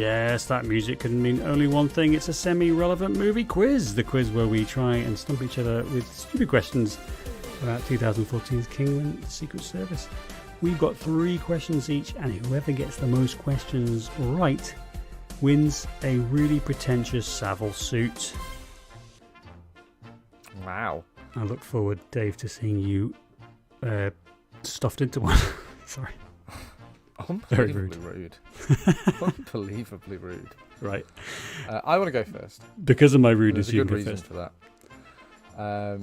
Yes, that music can mean only one thing. It's a semi-relevant movie quiz. The quiz where we try and stump each other with stupid questions about 2014's Kingsman: The Secret Service. We've got 3 questions each, and whoever gets the most questions right wins a really pretentious Savile suit. Wow. I look forward, Dave, to seeing you stuffed into one. Sorry. Unbelievably rude. Unbelievably rude. Right. I want to go first. Because of my rudeness, There's a good reason for that.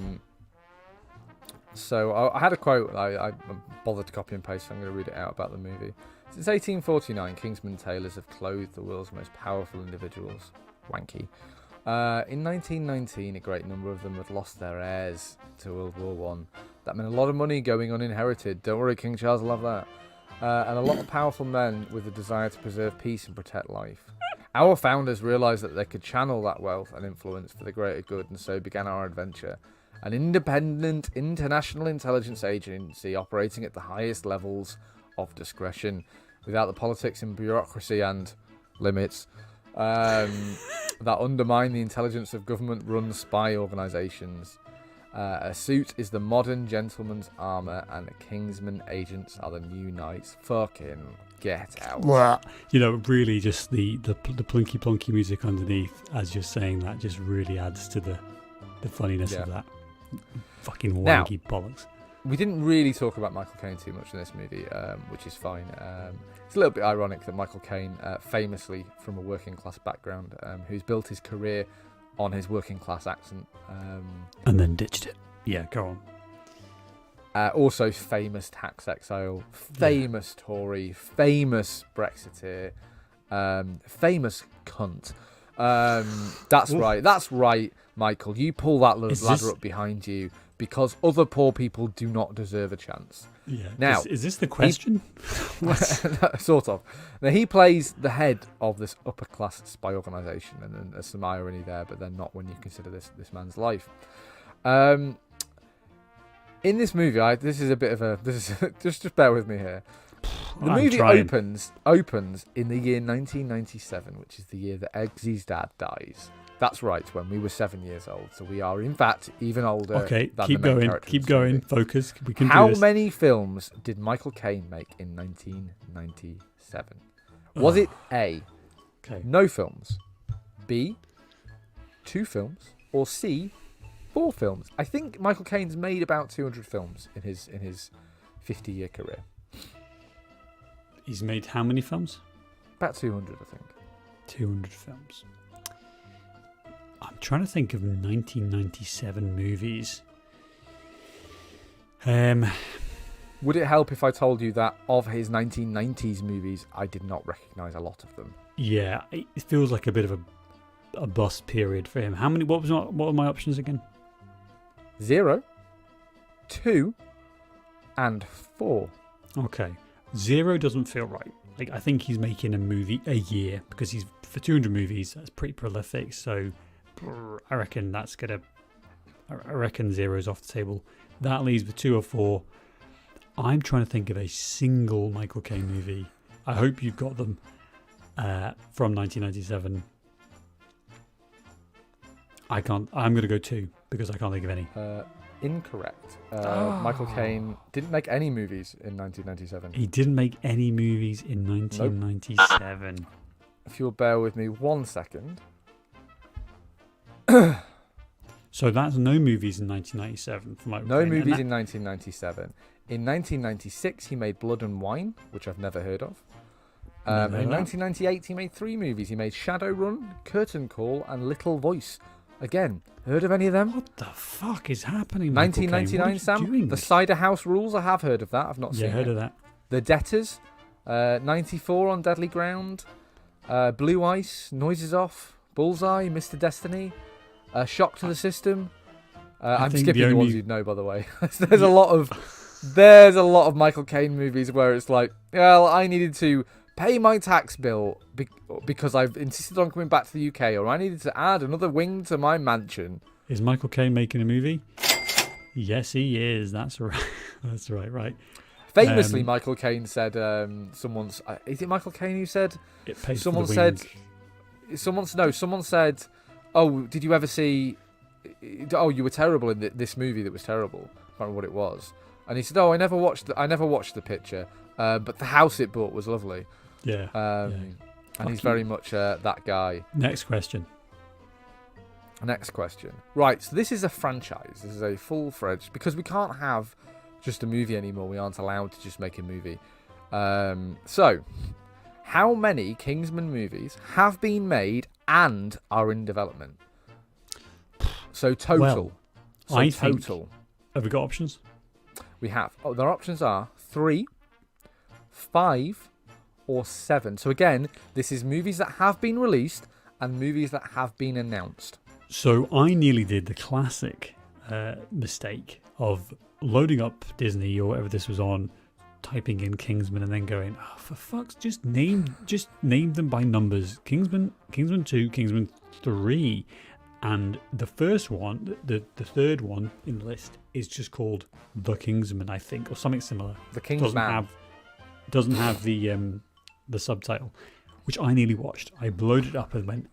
So I had a quote. I bothered to copy and paste, so I'm going to read it out about the movie. Since 1849, Kingsman tailors have clothed the world's most powerful individuals. Wanky. In 1919, a great number of them had lost their heirs to World War One. That meant a lot of money going uninherited. Don't worry, King Charles will have that. And a lot of powerful men with a desire to preserve peace and protect life. Our founders realised that they could channel that wealth and influence for the greater good, and so began our adventure. An independent international intelligence agency operating at the highest levels of discretion, without the politics and bureaucracy and limits that undermine the intelligence of government-run spy organisations. A suit is the modern gentleman's armour, and the Kingsman agents are the new knights. Fucking get out. You know, really just the plunky plunky music underneath as you're saying that just really adds to the funniness of that. Fucking wanky bollocks. We didn't really talk about Michael Caine too much in this movie, which is fine. It's a little bit ironic that Michael Caine, famously from a working class background, who's built his career on his working class accent. And then ditched it. Yeah, go on. Also famous tax exile, famous Tory, famous Brexiteer, famous cunt. That's right, Michael. You pull that ladder up behind you because other poor people do not deserve a chance. Yeah. Now, is this the question? Sort of. Now, he plays the head of this upper class spy organisation, and there's some irony there, but then not when you consider this man's life. In this movie, just bear with me here. The movie opens in the year 1997, which is the year that Eggsy's dad dies. That's right, when we were 7 years old. So we are, in fact, even older. Okay, than keep the main going. character Keep of this going. movie. Focus. We can How do this. many films did Michael Caine make in 1997? Was it A, no films, B, 2 films, or C, 4 films? I think Michael Caine's made about 200 films in his 50-year career. He's made how many films? About 200, I think. 200 films. I'm trying to think of 1997 movies. Would it help if I told you that of his 1990s movies, I did not recognise a lot of them? Yeah, it feels like a bit of a bust period for him. How many? What were my options again? 0, 2, and 4. Okay, 0 doesn't feel right. Like, I think he's making a movie a year because he's for 200 movies. That's pretty prolific. So I reckon that's gonna. I reckon 0's off the table. That leaves with 2 or 4. I'm trying to think of a single Michael Caine movie. I hope you've got them from 1997. I can't. I'm going to go 2 because I can't think of any. Incorrect. Michael Caine didn't make any movies in 1997. He didn't make any movies in 1997. Nope. If you'll bear with me 1 second. So that's no movies in 1997 for Michael Caine. No movies in 1997. In 1996, he made Blood and Wine, which I've never heard of. In 1998, he made 3 movies. He made Shadowrun, Curtain Call, and Little Voice. Again, heard of any of them? What the fuck is happening? 1999, Sam. The Cider House Rules. I have heard of that. I've not seen it. Yeah, heard of that. The Debtors. 94 on Deadly Ground. Blue Ice. Noises Off. Bullseye. Mr. Destiny. Shock to the System. I'm skipping the ones you'd know, by the way. There's a lot of Michael Caine movies where it's like, well, I needed to pay my tax bill because I've insisted on coming back to the UK, or I needed to add another wing to my mansion. Is Michael Caine making a movie? Yes, he is. That's right. That's right. Famously, Michael Caine said, someone's... is it Michael Caine who said... It pays Someone for the said... wings. Someone said, oh, did you ever see... Oh, you were terrible in this movie that was terrible. I can't remember what it was. And he said, oh, I never watched the picture, but the house it bought was lovely. Yeah. And he's very much that guy. Next question. Right, so this is a franchise. This is a full-fledged... Because we can't have just a movie anymore. We aren't allowed to just make a movie. So, how many Kingsman movies have been made and are in development? So, total. Well, have we got options? We have. Oh, their options are 3, 5, or 7. So, again, this is movies that have been released and movies that have been announced. So I nearly did the classic mistake of loading up Disney or whatever this was on, typing in Kingsman, and then going, oh, for fuck's, just name them by numbers. Kingsman 2, Kingsman 3, and the first one, the third one in the list is just called The Kingsman, I think, or something similar. The Kingsman doesn't have the subtitle, which I nearly watched. I loaded it up and went,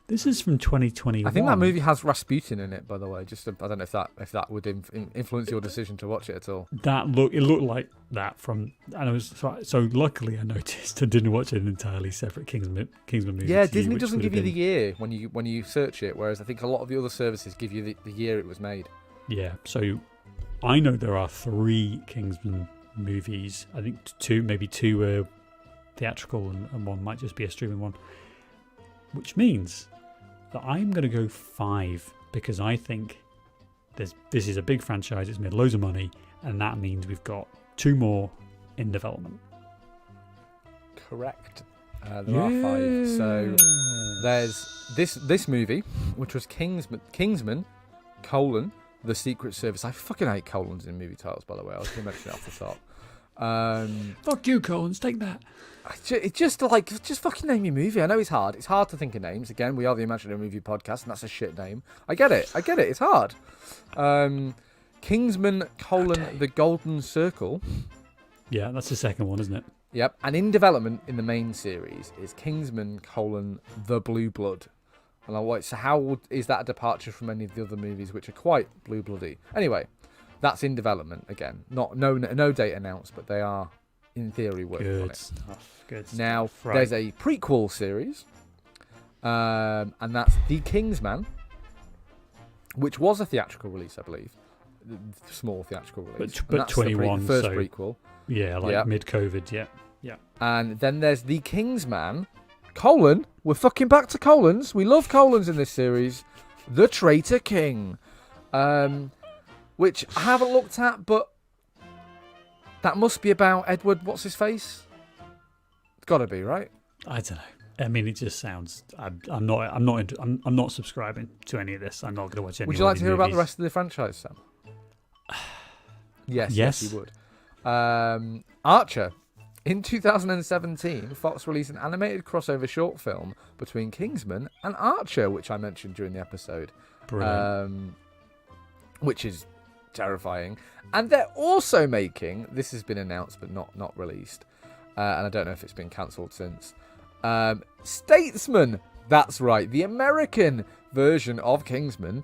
this is from 2021. I think that movie has Rasputin in it, by the way. I don't know if that would influence your decision to watch it at all. It looked like that from, and I was so luckily I noticed and didn't watch an entirely separate Kingsman movie. Yeah, Disney doesn't give you the year when you search it, whereas I think a lot of the other services give you the year it was made. Yeah, so I know there are 3 Kingsman movies. I think maybe 2 are theatrical and one might just be a streaming one, which means that I'm going to go 5 because I think this is a big franchise. It's made loads of money, and that means we've got 2 more in development. Correct. There are 5. So there's this movie, which was Kingsman, The Secret Service. I fucking hate colons in movie titles, by the way. I was going to mention it off the top. Fuck you, Collins. Take that. It's just fucking name your movie. I know it's hard. It's hard to think of names. Again, we are the Imaginary Movie Podcast, and that's a shit name. I get it. It's hard. Kingsman, The Golden Circle. Yeah, that's the second one, isn't it? Yep. And in development in the main series is Kingsman, The Blue Blood. And I'm like, so how is that a departure from any of the other movies, which are quite blue bloody? Anyway, that's in development again. No date announced, but they are in theory working on it. Good stuff. Now, Right. There's a prequel series, and that's The Kingsman, which was a theatrical release, I believe. Small theatrical release. But that's 21, the first so prequel. Yeah, mid-COVID, yeah. And then there's The Kingsman, we're fucking back to colons. We love colons in this series. The Traitor King, which I haven't looked at, but that must be about Edward. What's his face? It's got to be, right? I don't know. I mean, it just sounds. I'm not subscribing to any of this. I'm not going to watch any. Would you like to hear about the rest of the franchise, Sam? Yes, you would. Archer. In 2017, Fox released an animated crossover short film between Kingsman and Archer, which I mentioned during the episode. Brilliant. Which is terrifying. And they're also making, this has been announced but not released, and I don't know if it's been cancelled since, Statesman. That's right, the American version of Kingsman,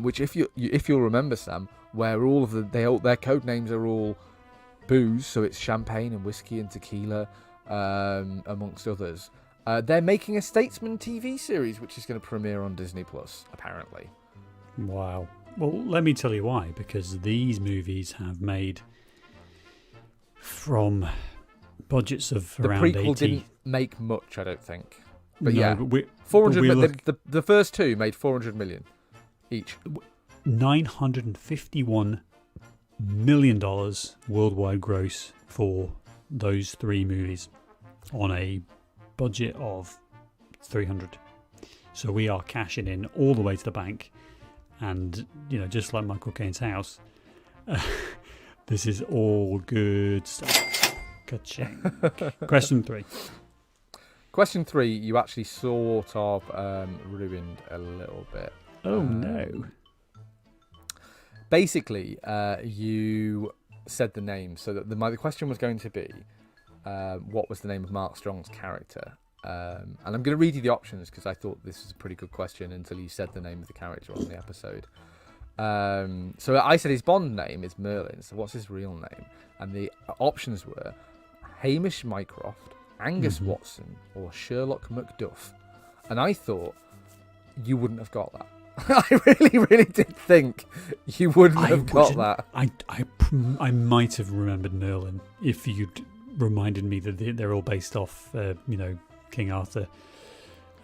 which if you'll remember, Sam, where all of their code names are all booze, so it's champagne and whiskey and tequila, amongst others. They're making a Statesman TV series, which is going to premiere on Disney Plus, apparently. Wow. Well, let me tell you why. Because these movies have made from budgets of around 80. The prequel didn't make much, I don't think. But no, yeah, but 400. The first 2 made 400 million each. $951 million worldwide gross for those 3 movies on a budget of 300. So we are cashing in all the way to the bank, and just like Michael Caine's house, this is all good stuff. Ka-ching. Question 3. Question 3, you actually sort of ruined a little bit. Oh no. Basically, you said the name. So that the question was going to be, what was the name of Mark Strong's character? And I'm going to read you the options because I thought this was a pretty good question until you said the name of the character on the episode. So I said his Bond name is Merlin. So what's his real name? And the options were Hamish Mycroft, Angus Watson, or Sherlock Macduff. And I thought you wouldn't have got that. I really, really did think you wouldn't have got that. I might have remembered Merlin if you'd reminded me that they're all based off, King Arthur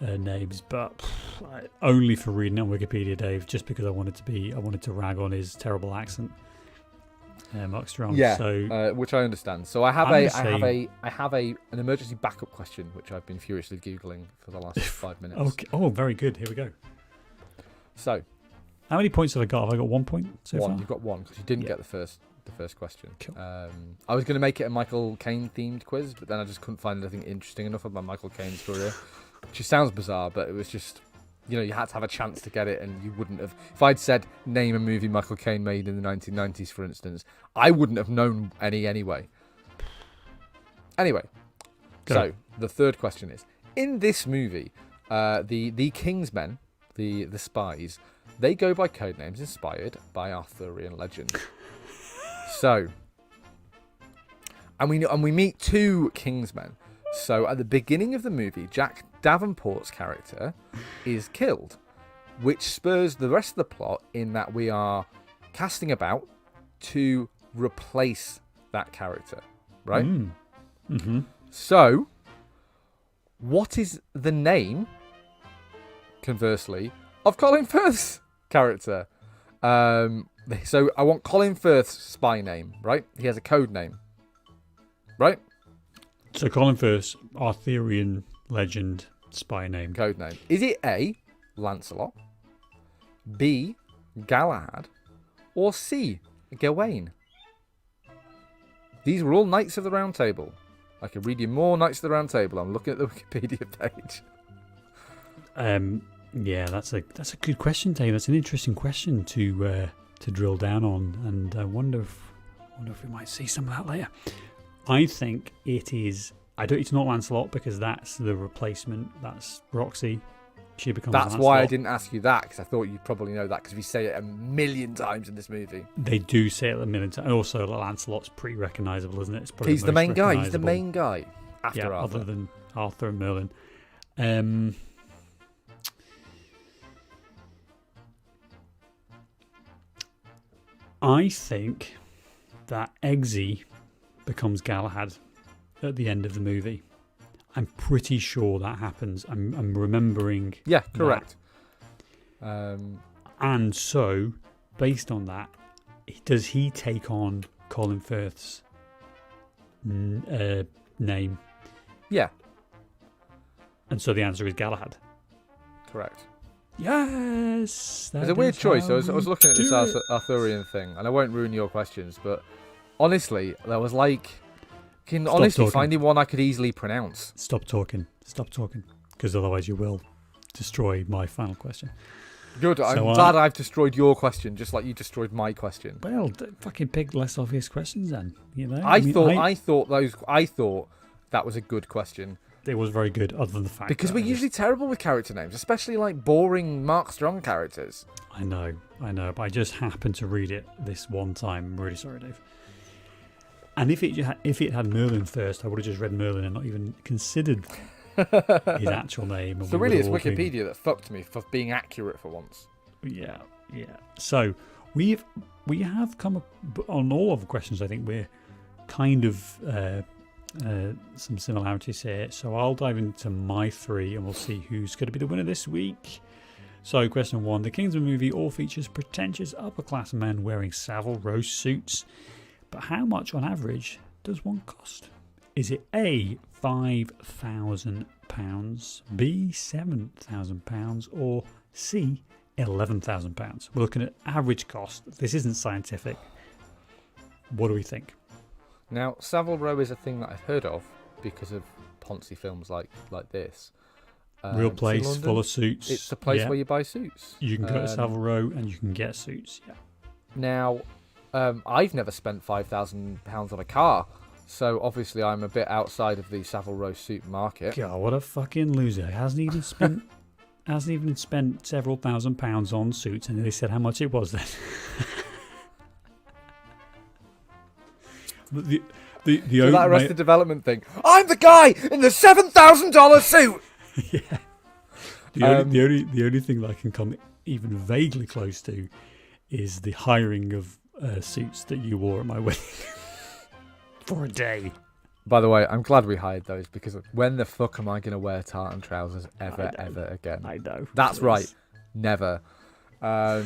names, but only for reading on Wikipedia, Dave, just because I wanted to rag on his terrible accent, Mark Strong. Yeah, so which I understand. So I have an emergency backup question, which I've been furiously googling for the last 5 minutes. Okay. Oh, very good. Here we go. So, how many points have I got? Have I got 1 point so one. far? You've got one because you didn't get the first question. Cool. I was going to make it a Michael Caine themed quiz, but then I just couldn't find anything interesting enough about Michael Caine's career. Which sounds bizarre, but it was just, you had to have a chance to get it, and you wouldn't have. If I'd said name a movie Michael Caine made in the 1990s, for instance, I wouldn't have known any anyway. Anyway, so the third question is: in this movie, the Kingsmen, the spies, they go by code names inspired by Arthurian legend. So, and we meet two Kingsmen. So at the beginning of the movie, Jack Davenport's character is killed, which spurs the rest of the plot in that we are casting about to replace that character, right? Mm-hmm. So, what is the name, conversely, of Colin Firth's character? So I want Colin Firth's spy name, right? He has a code name, right? So Colin Firth, Arthurian legend, spy name. Code name. Is it A, Lancelot, B, Galahad, or C, Gawain? These were all Knights of the Round Table. I could read you more Knights of the Round Table. I'm looking at the Wikipedia page. Yeah, that's a good question, Dave. That's an interesting question to drill down on, and I wonder if we might see some of that later. I think it is. It's not Lancelot because that's the replacement. That's Roxy. She becomes. That's Lancelot. why I didn't ask you that, because I thought you'd probably know that because we say it a million times in this movie. They do say it a million times. And also, Lancelot's pretty recognisable, isn't it? It's probably He's the main guy. He's the main guy after Arthur. Other than Arthur and Merlin. I think that Eggsy becomes Galahad at the end of the movie. I'm pretty sure that happens. I'm remembering. Yeah, correct. And so, based on that, does he take on Colin Firth's name? Yeah. And so the answer is Galahad. Correct. Yes! It's a weird choice. I was looking at this Arthurian thing, and I won't ruin your questions, but honestly, there was finding one I could easily pronounce. Stop talking, because otherwise you will destroy my final question. Good, I'm glad I've destroyed your question, just like you destroyed my question. Well, fucking pick less obvious questions then, I thought that was a good question. It was very good, other than the fact because we're usually terrible with character names, especially like boring Mark Strong characters. I know, but I just happened to read it this one time. I'm really sorry, Dave. And if it had Merlin first, I would have just read Merlin and not even considered his actual name. So really, it's Wikipedia that fucked me for being accurate for once. Yeah. So we have come on all of the questions. I think we're kind of. Some similarities here, so I'll dive into my three and we'll see who's going to be the winner this week. So question 1, the Kingsman movie all features pretentious upper class men wearing Savile Row suits, but how much on average does one cost? Is it A, £5,000, B, £7,000, or C, £11,000? We're looking at average cost. This isn't scientific. What do we think? Now, Savile Row is a thing that I've heard of because of Ponzi films like this. Real place, full of suits. It's a place where you buy suits. You can go to Savile Row and you can get suits, yeah. Now, I've never spent £5,000 on a car, so obviously I'm a bit outside of the Savile Row suit market. God, what a fucking loser! Hasn't even spent several £1,000s on suits, and they said how much it was then. So that Arrested Development thing. I'm the guy in the $7,000 suit. Yeah. The only thing that I can come even vaguely close to is the hiring of suits that you wore at my wedding for a day. By the way, I'm glad we hired those, because when the fuck am I going to wear tartan trousers ever again? I know. That's right. Never. So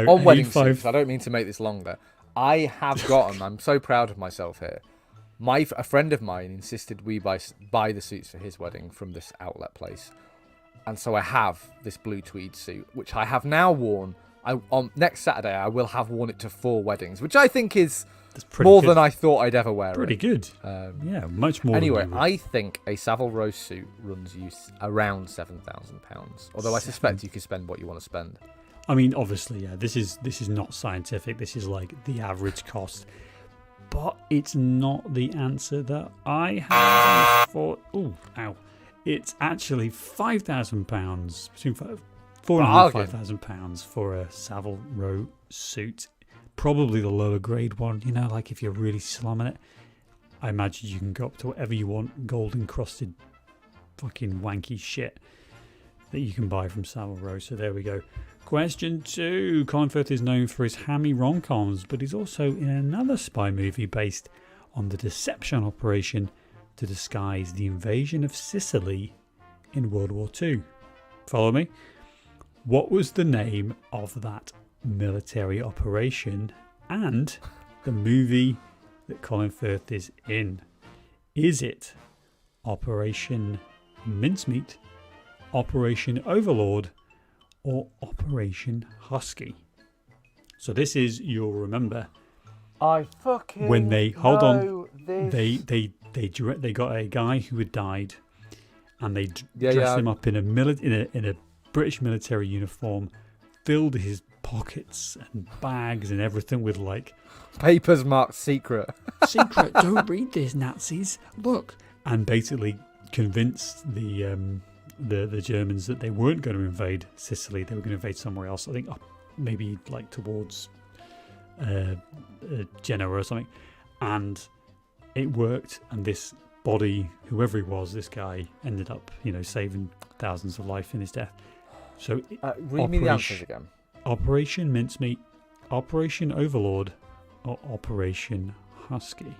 on wedding suits, I don't mean to make this longer. I have gotten, I'm so proud of myself here. A friend of mine insisted we buy the suits for his wedding from this outlet place. And so I have this blue tweed suit, which I have now worn. On next Saturday, I will have worn it to 4 weddings, which I think is more than I thought I'd ever wear. Pretty good. Yeah, much more. Anyway, I think a Savile Row suit runs you around £7,000. Although I suspect you could spend what you want to spend. I mean, obviously, yeah. This is not scientific. This is like the average cost, but it's not the answer that I had for. Oh, ow! It's actually £5,000, between £4,500 for a Savile Row suit. Probably the lower grade one. You know, like if you're really slumming it, I imagine you can go up to whatever you want, gold encrusted, fucking wanky shit that you can buy from Savile Row. So there we go. Question 2. Colin Firth is known for his hammy rom-coms, but he's also in another spy movie based on the deception operation to disguise the invasion of Sicily in World War II. Follow me? What was the name of that military operation and the movie that Colin Firth is in? Is it Operation Mincemeat, Operation Overlord, or Operation Husky? So this is, you'll remember, I fucking when they this. they got a guy who had died, and they dressed him up in a British military uniform, filled his pockets and bags and everything with like papers marked secret. Secret, don't read this, Nazis. Look, and basically convinced the Germans that they weren't going to invade Sicily. They were going to invade somewhere else. I think maybe like towards Genoa or something. And it worked. And this body, whoever he was, this guy ended up, saving thousands of lives in his death. So read me the answers again. Operation Mincemeat, Operation Overlord, or Operation Husky?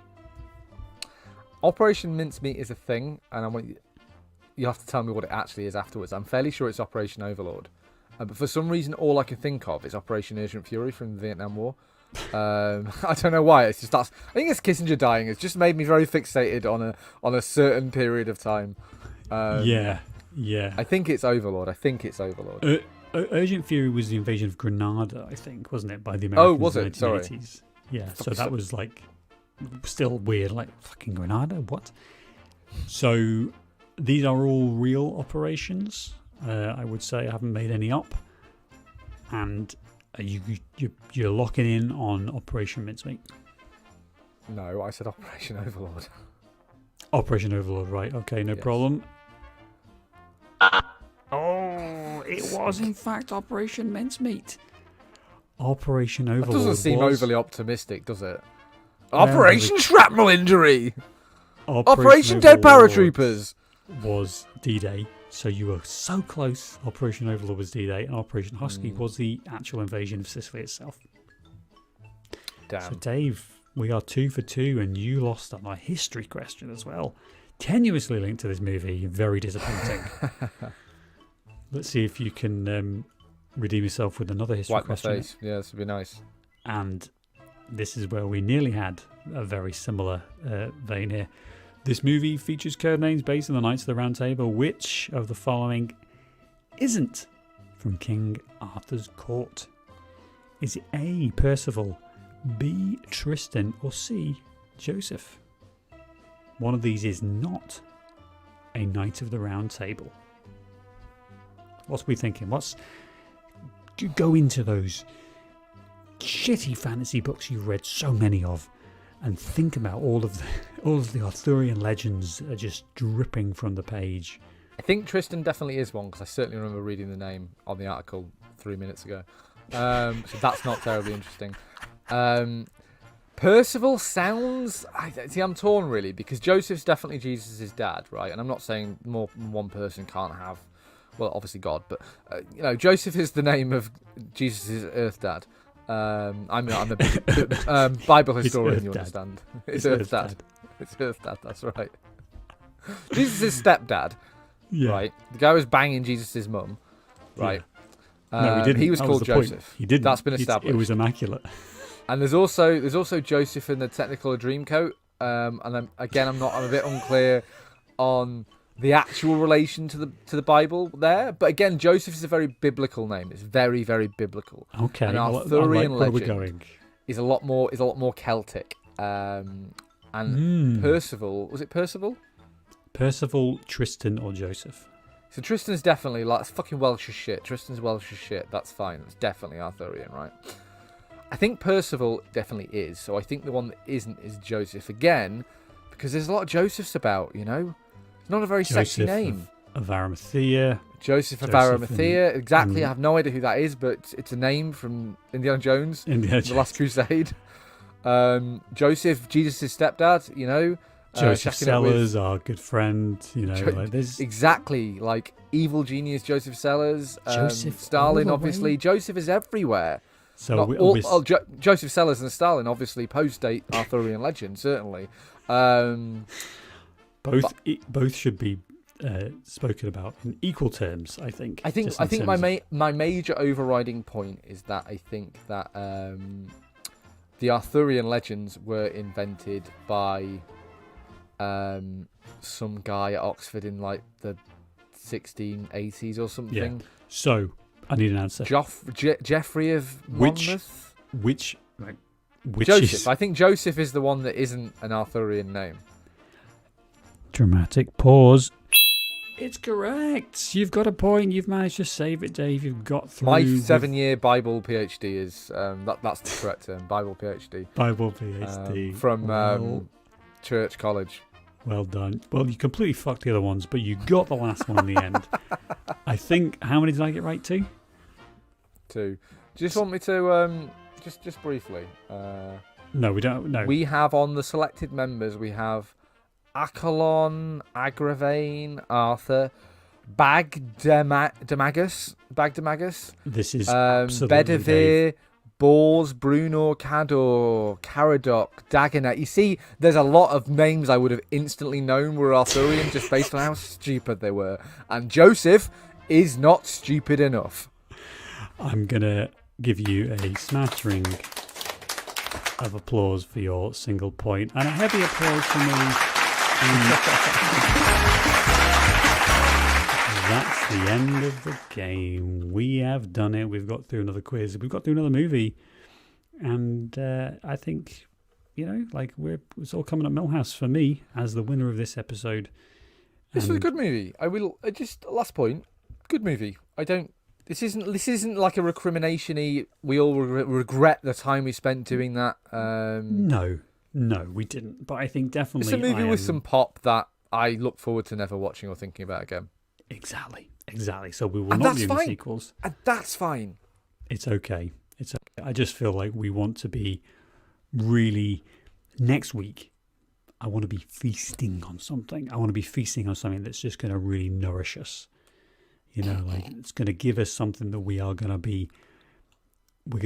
Operation Mincemeat is a thing, and I want you have to tell me what it actually is afterwards. I'm fairly sure it's Operation Overlord, but for some reason, all I can think of is Operation Urgent Fury from the Vietnam War. I don't know why. It's just I think it's Kissinger dying. It's just made me very fixated on a certain period of time. Yeah. I think it's Overlord. Urgent Fury was the invasion of Grenada, I think, wasn't it, by the Americans? Oh, was it? In the 1980s. Yeah, so that was like still weird, like fucking Grenada. What? So these are all real operations. I would say I haven't made any up, and you're locking in on Operation Mincemeat. No, I said Operation Overlord. Operation Overlord, right? Okay, no problem. Oh, it was in fact Operation Mincemeat. Operation Overlord. That doesn't seem overly optimistic, does it? Operation Shrapnel Injury. Operation Dead Paratroopers was D-Day. So you were so close. Operation Overlord was D-Day, and Operation Husky was the actual invasion of Sicily itself. Damn. So Dave, we are 2 for 2, and you lost on our history question as well. Tenuously linked to this movie. Very disappointing. Let's see if you can redeem yourself with another history question. Wipe my face. Yeah, this would be nice. And this is where we nearly had a very similar vein here. This movie features code names based on the Knights of the Round Table. Which of the following isn't from King Arthur's court? Is it A, Percival, B, Tristan, or C, Joseph? One of these is not a Knight of the Round Table. What are we thinking? Go into those shitty fantasy books you've read so many of, and think about all of the Arthurian legends that are just dripping from the page. I think Tristan definitely is one, because I certainly remember reading the name on the article 3 minutes ago. So that's not terribly interesting. Percival sounds... I'm torn, really, because Joseph's definitely Jesus' dad, right? And I'm not saying more than one person can't have... Well, obviously God, but, Joseph is the name of Jesus' earth dad. I'm a big Bible historian, you understand. It's Earth Dad. It's Earth Dad, that's right. Jesus' stepdad, right? The guy was banging Jesus' mum, right? Yeah. No, he didn't. He was called Joseph. He didn't. That's been established. It was immaculate. And there's also Joseph in the Technicolor Dreamcoat. And I'm a bit unclear on the actual relation to the Bible there. But again, Joseph is a very biblical name. It's very, very biblical. Okay. And Arthurian where we're legend going. is a lot more Celtic. And Percival, was it Percival? Percival, Tristan, or Joseph? So Tristan's definitely it's fucking Welsh as shit. Tristan's Welsh as shit. That's fine. It's definitely Arthurian, right? I think Percival definitely is. So I think the one that isn't is Joseph again, because there's a lot of Josephs about. It's not a very sexy name. Of Arimathea. Joseph of Arimathea. Exactly. I have no idea who that is, but it's a name from Indiana Jones. The Last Crusade. Joseph, Jesus' stepdad. Joseph Sellers, our good friend, there's... Exactly, like evil genius Joseph Sellers, Stalin, obviously. Joseph is everywhere. So Joseph Sellers and Stalin, obviously, post-date Arthurian legend, certainly. Both should be spoken about in equal terms, I think. I think my major overriding point is that I think that the Arthurian legends were invented by... some guy at Oxford in like the 1680s or something. Yeah. So I need an answer. Geoffrey of Monmouth. Which Joseph. I think Joseph is the one that isn't an Arthurian name. Dramatic pause. It's correct. You've got a point. You've managed to save it, Dave. You've got through. My 7-year Bible PhD is that's the correct term. Bible PhD. Bible PhD from Church College. Well done. Well, you completely fucked the other ones, but you got the last one in the end. I think. How many did I get right? 2. 2. Do you just want me to just briefly? No, we don't. No. We have on the selected members. We have Accolon, Agravain, Arthur, Bagdemagus. This is Bedivere, Bors, Bruno, Cador, Caradoc, Dagonet. You see, there's a lot of names I would have instantly known were Arthurian just based on how stupid they were. And Joseph is not stupid enough. I'm going to give you a smattering of applause for your single point, and a heavy applause for me. That's the end of the game. We have done it. We've got through another quiz. We've got through another movie. And I think, it's all coming up Millhouse for me as the winner of this episode. This was a good movie. Last point, good movie. This isn't like a recrimination-y, we all regret the time we spent doing that. No, we didn't. But I think definitely... It's a movie with some pop that I look forward to never watching or thinking about again. Exactly. So we will not be doing sequels. And that's fine. It's okay. I just feel like we want to be really... Next week, I want to be feasting on something. I want to be feasting on something that's just going to really nourish us. It's going to give us something that we're going to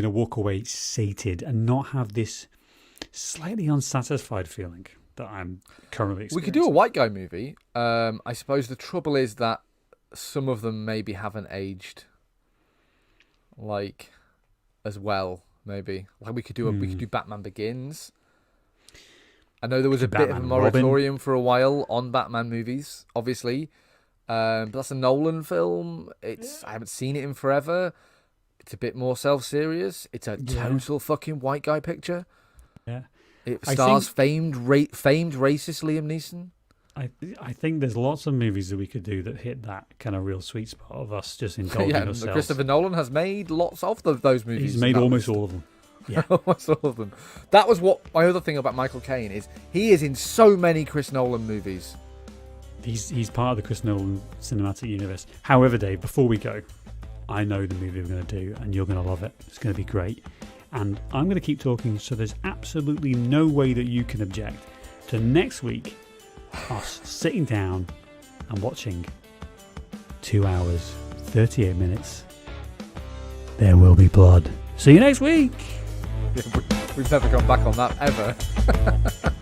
walk away sated and not have this slightly unsatisfied feeling that I'm currently experiencing. We could do a white guy movie. I suppose the trouble is that some of them maybe haven't aged as well. Maybe we could do Batman Begins. I know there was a bit of a moratorium for a while on Batman movies, obviously, but that's a Nolan film. I haven't seen it in forever. It's a bit more self-serious. It's a total fucking white guy picture. Yeah. It stars famed racist Liam Neeson. I think there's lots of movies that we could do that hit that kind of real sweet spot of us just indulging ourselves. Christopher Nolan has made lots of those movies. He's made almost all of them. Yeah. Almost all of them. That was what my other thing about Michael Caine is. He is in so many Chris Nolan movies. He's part of the Chris Nolan cinematic universe. However, Dave, before we go, I know the movie we're going to do, and you're going to love it. It's going to be great. And I'm going to keep talking, so there's absolutely no way that you can object to next week us sitting down and watching 2 hours, 38 minutes. There will be blood. See you next week. We've never gone back on that ever.